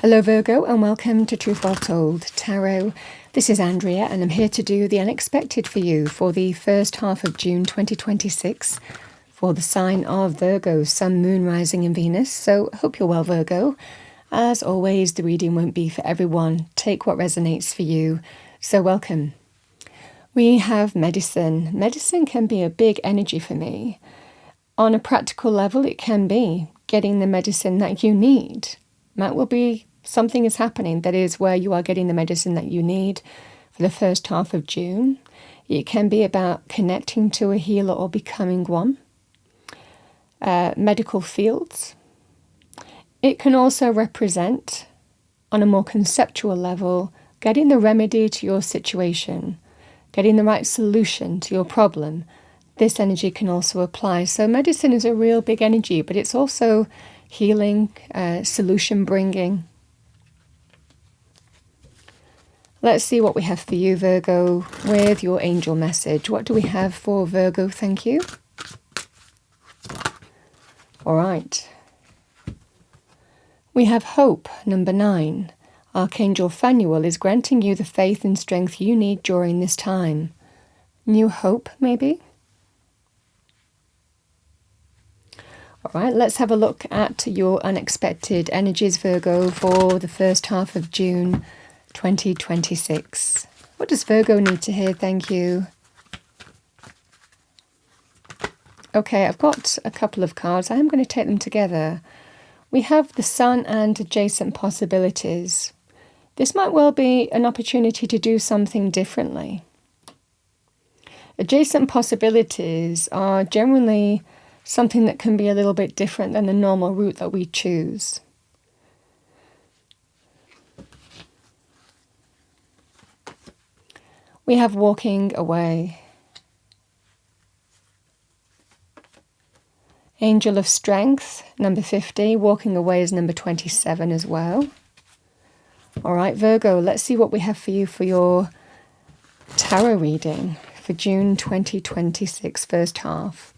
Hello Virgo and welcome to Truth Well Told Tarot. This is Andrea and I'm here to do the unexpected for you for the first half of June 2026 for the sign of Virgo, Sun, Moon, Rising and Venus. So hope you're well, Virgo. As always, the reading won't be for everyone. Take what resonates for you. So welcome. We have medicine. Medicine can be a big energy for me. On a practical level, it can be getting the medicine that you need. That will be something is happening. That is where you are getting the medicine that you need for the first half of June. It can be about connecting to a healer or becoming one. Medical fields. It can also represent, on a more conceptual level, getting the remedy to your situation, getting the right solution to your problem. This energy can also apply. So medicine is a real big energy, but it's also healing, solution bringing. Let's see what we have for you, Virgo, with your angel message. What do we have for Virgo? Thank you. All right. We have hope, number 9. Archangel Phanuel is granting you the faith and strength you need during this time. New hope, maybe? All right, let's have a look at your unexpected energies, Virgo, for the first half of June 2026. What does Virgo need to hear? Thank you. Okay, I've got a couple of cards. I am going to take them together. We have the Sun and adjacent possibilities. This might well be an opportunity to do something differently. Adjacent possibilities are generally something that can be a little bit different than the normal route that we choose. We have walking away. Angel of Strength, number 50. Walking away is number 27 as well. All right, Virgo, let's see what we have for you for your tarot reading for June 2026, first half.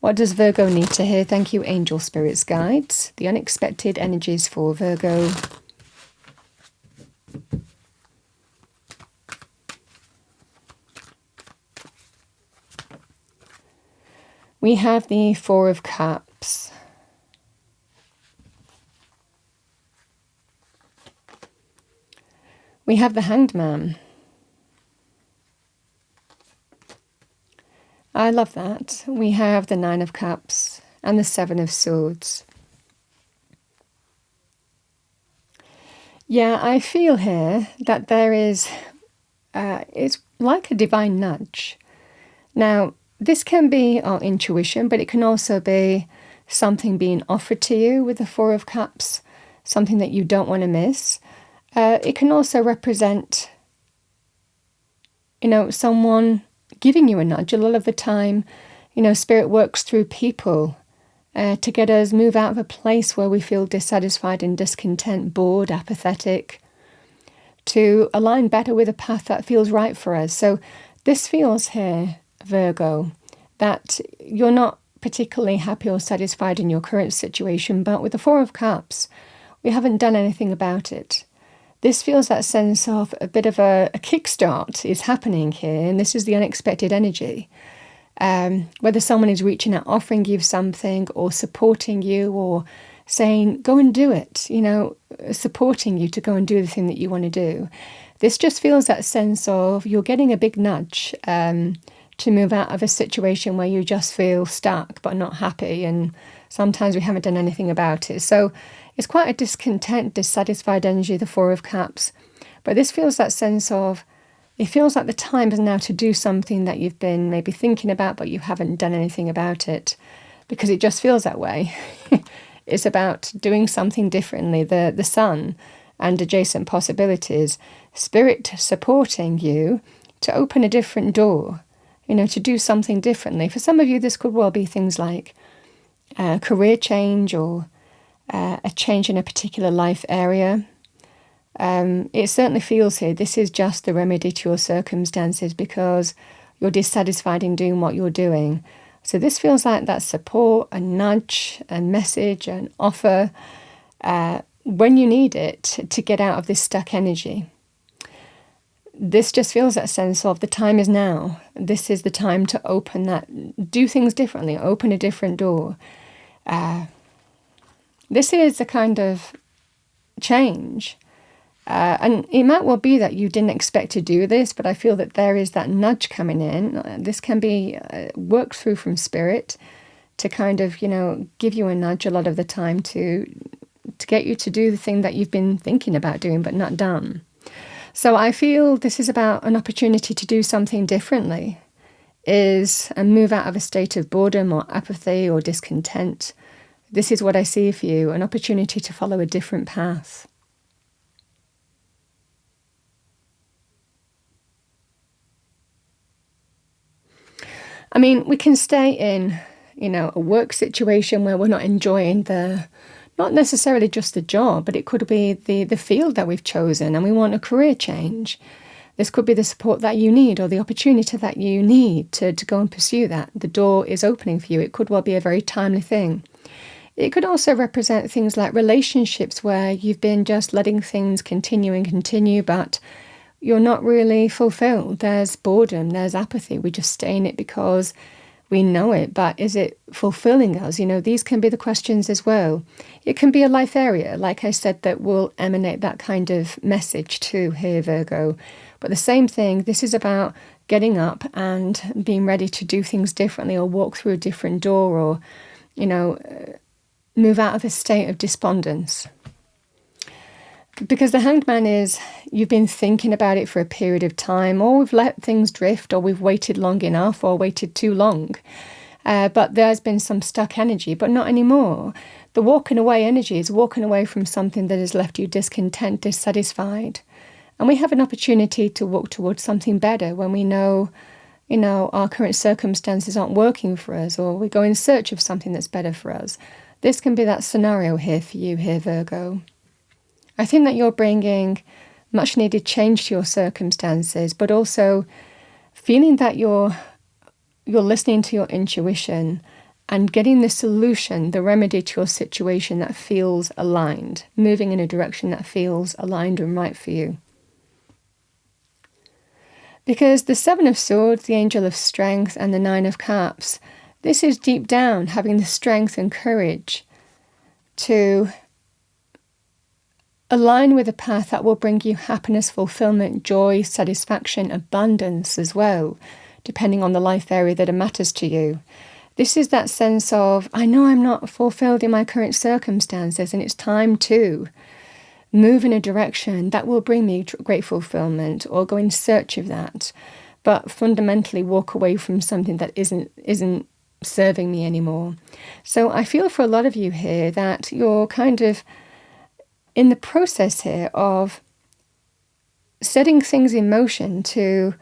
What does Virgo need to hear? Thank you, angel spirits, guides. The unexpected energies for Virgo. We have the Four of Cups. We have the Hanged Man. I love that. We have the Nine of Cups and the Seven of Swords. Yeah, I feel here that there is, it's like a divine nudge. Now, this can be our intuition, but it can also be something being offered to you with the Four of Cups, something that you don't want to miss. It can also represent, someone giving you a nudge. A lot of the time, Spirit works through people to get us move out of a place where we feel dissatisfied and discontent, bored, apathetic, to align better with a path that feels right for us. So this feels here, Virgo, that you're not particularly happy or satisfied in your current situation, but with the Four of Cups, we haven't done anything about it. This feels that sense of a bit of a kickstart is happening here, and this is the unexpected energy. Whether someone is reaching out, offering you something, or supporting you, or saying, go and do it, supporting you to go and do the thing that you want to do. This just feels that sense of you're getting a big nudge to move out of a situation where you just feel stuck but not happy, and sometimes we haven't done anything about it. So it's quite a discontent, dissatisfied energy, the Four of Cups. But this feels that sense of, it feels like the time is now to do something that you've been maybe thinking about, but you haven't done anything about it, because it just feels that way. It's about doing something differently. The Sun and adjacent possibilities, Spirit supporting you to open a different door, to do something differently. For some of you, this could well be things like a career change or a change in a particular life area. It certainly feels here this is just the remedy to your circumstances because you're dissatisfied in doing what you're doing. So this feels like that support, a nudge, a message, an offer, when you need it to get out of this stuck energy. This just feels that sense of the time is now. This is the time to open that, do things differently, open a different door. This is a kind of change. And it might well be that you didn't expect to do this, but I feel that there is that nudge coming in. This can be worked through from spirit to kind of, give you a nudge a lot of the time to get you to do the thing that you've been thinking about doing but not done. So I feel this is about an opportunity to do something differently, and move out of a state of boredom or apathy or discontent. This is what I see for you, an opportunity to follow a different path. I mean, we can stay in, a work situation where we're not enjoying not necessarily just the job, but it could be the field that we've chosen and we want a career change. This could be the support that you need or the opportunity that you need to go and pursue that. The door is opening for you. It could well be a very timely thing. It could also represent things like relationships where you've been just letting things continue, but you're not really fulfilled. There's boredom, there's apathy. We just stay in it because we know it, but is it fulfilling us? These can be the questions as well. It can be a life area, like I said, that will emanate that kind of message too here, Virgo. But the same thing, this is about getting up and being ready to do things differently or walk through a different door or, move out of a state of despondence. Because the Hanged Man is, you've been thinking about it for a period of time, or we've let things drift, or we've waited long enough, or waited too long. But there's been some stuck energy, but not anymore. The walking away energy is walking away from something that has left you discontent, dissatisfied. And we have an opportunity to walk towards something better when we know, our current circumstances aren't working for us, or we go in search of something that's better for us. This can be that scenario here for you here, Virgo. I think that you're bringing much needed change to your circumstances, but also feeling that you're listening to your intuition and getting the solution, the remedy to your situation that feels aligned, moving in a direction that feels aligned and right for you. Because the Seven of Swords, the Angel of Strength, and the Nine of Cups, this is deep down having the strength and courage to align with a path that will bring you happiness, fulfillment, joy, satisfaction, abundance as well, depending on the life area that matters to you. This is that sense of, I know I'm not fulfilled in my current circumstances, and it's time to move in a direction that will bring me great fulfillment, or go in search of that, but fundamentally walk away from something that isn't serving me anymore. So I feel for a lot of you here that you're kind of in the process here of setting things in motion to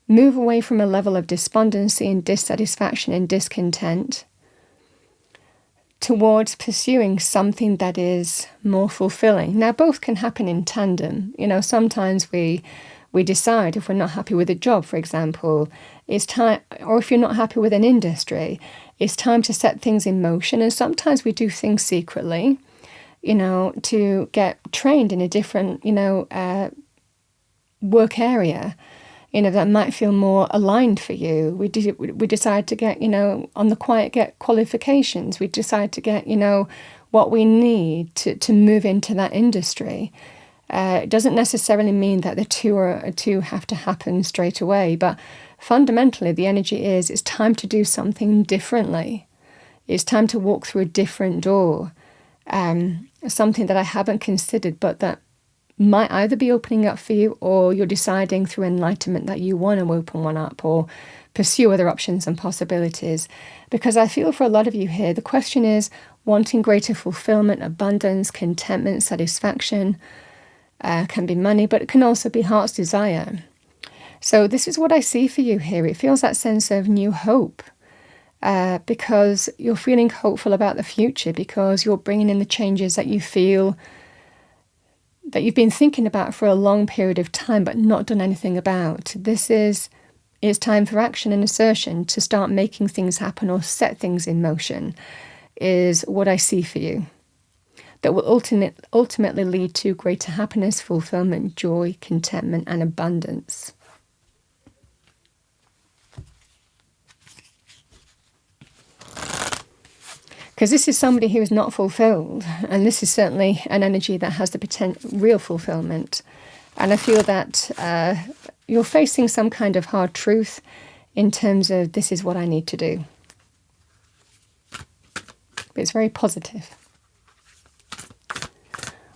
move away from a level of despondency and dissatisfaction and discontent towards pursuing something that is more fulfilling. Now, both can happen in tandem. Sometimes we decide if we're not happy with a job, for example, it's time, or if you're not happy with an industry, it's time to set things in motion. And sometimes we do things secretly, to get trained in a different, work area, that might feel more aligned for you. We decide to get, on the quiet, get qualifications. We decide to get, what we need to move into that industry. It doesn't necessarily mean that the two have to happen straight away, but fundamentally the energy is, it's time to do something differently. It's time to walk through a different door. Something that I haven't considered, but that might either be opening up for you, or you're deciding through enlightenment that you want to open one up or pursue other options and possibilities. Because I feel for a lot of you here, the question is wanting greater fulfillment, abundance, contentment, satisfaction. Can be money, but it can also be heart's desire. So this is what I see for you here. It feels that sense of new hope. Because you're feeling hopeful about the future, because you're bringing in the changes that you feel that you've been thinking about for a long period of time but not done anything about. It's time for action and assertion to start making things happen or set things in motion is what I see for you. that will ultimately lead to greater happiness, fulfillment, joy, contentment, and abundance. Because this is somebody who is not fulfilled, and this is certainly an energy that has the real fulfillment. And I feel that you're facing some kind of hard truth in terms of this is what I need to do. But it's very positive.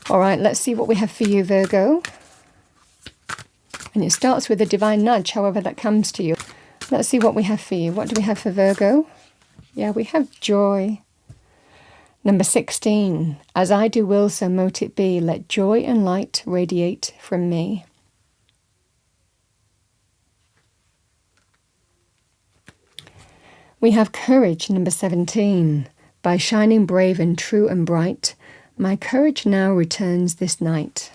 All right, let's see what we have for you, Virgo. And it starts with a divine nudge, however that comes to you. Let's see what we have for you. What do we have for Virgo? Yeah, we have joy. Number 16, as I do will, so mote it be. Let joy and light radiate from me. We have courage, number 17. By shining brave and true and bright, my courage now returns this night.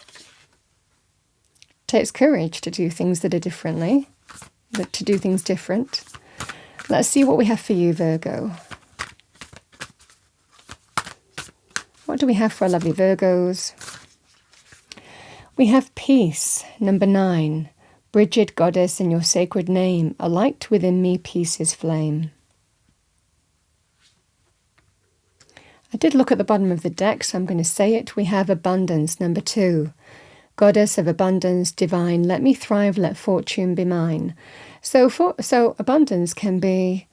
It takes courage to do things that are differently, to do things different. Let's see what we have for you, Virgo. What do we have for our lovely Virgos? We have peace, number 9. Bridget, goddess, in your sacred name, a light within me, peace is flame. I did look at the bottom of the deck, so I'm going to say it. We have abundance, number 2. Goddess of abundance, divine, let me thrive, let fortune be mine. So abundance can be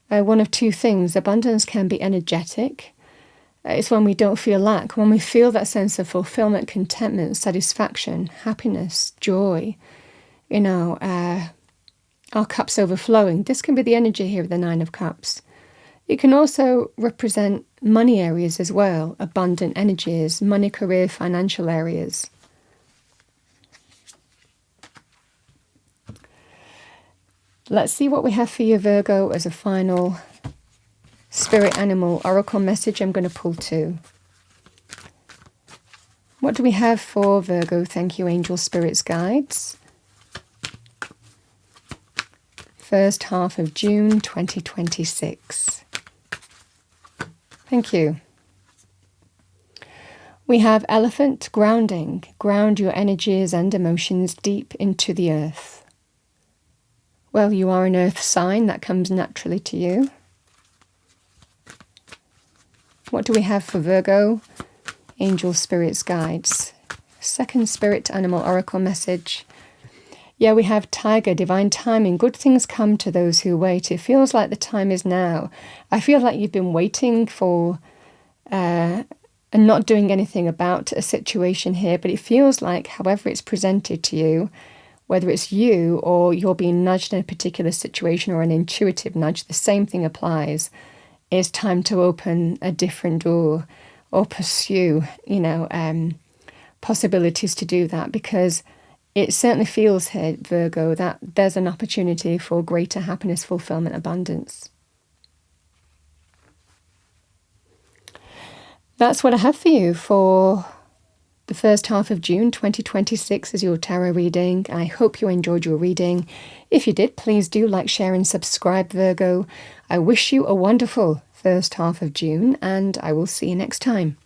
one of two things. Abundance can be energetic. It's when we don't feel lack, when we feel that sense of fulfillment, contentment, satisfaction, happiness, joy, our cups overflowing. This can be the energy here of the 9 of Cups. It can also represent money areas as well, abundant energies, money, career, financial areas. Let's see what we have for you, Virgo, as a final spirit animal oracle message. I'm going to pull 2. What do we have for Virgo? Thank you, angel spirits, guides. First half of June 2026. Thank you. We have elephant, grounding. Ground your energies and emotions deep into the earth. Well, you are an earth sign. That comes naturally to you. What do we have for Virgo? Angel spirits, guides. Second spirit animal oracle message. Yeah, we have tiger, divine timing. Good things come to those who wait. It feels like the time is now. I feel like you've been waiting for and not doing anything about a situation here, but it feels like however it's presented to you, whether it's you or you're being nudged in a particular situation or an intuitive nudge, the same thing applies. It's time to open a different door or pursue, possibilities to do that, because it certainly feels here, Virgo, that there's an opportunity for greater happiness, fulfillment, abundance. That's what I have for you for the first half of June 2026 as your tarot reading. I hope you enjoyed your reading. If you did, please do like, share and subscribe, Virgo. I wish you a wonderful first half of June, and I will see you next time.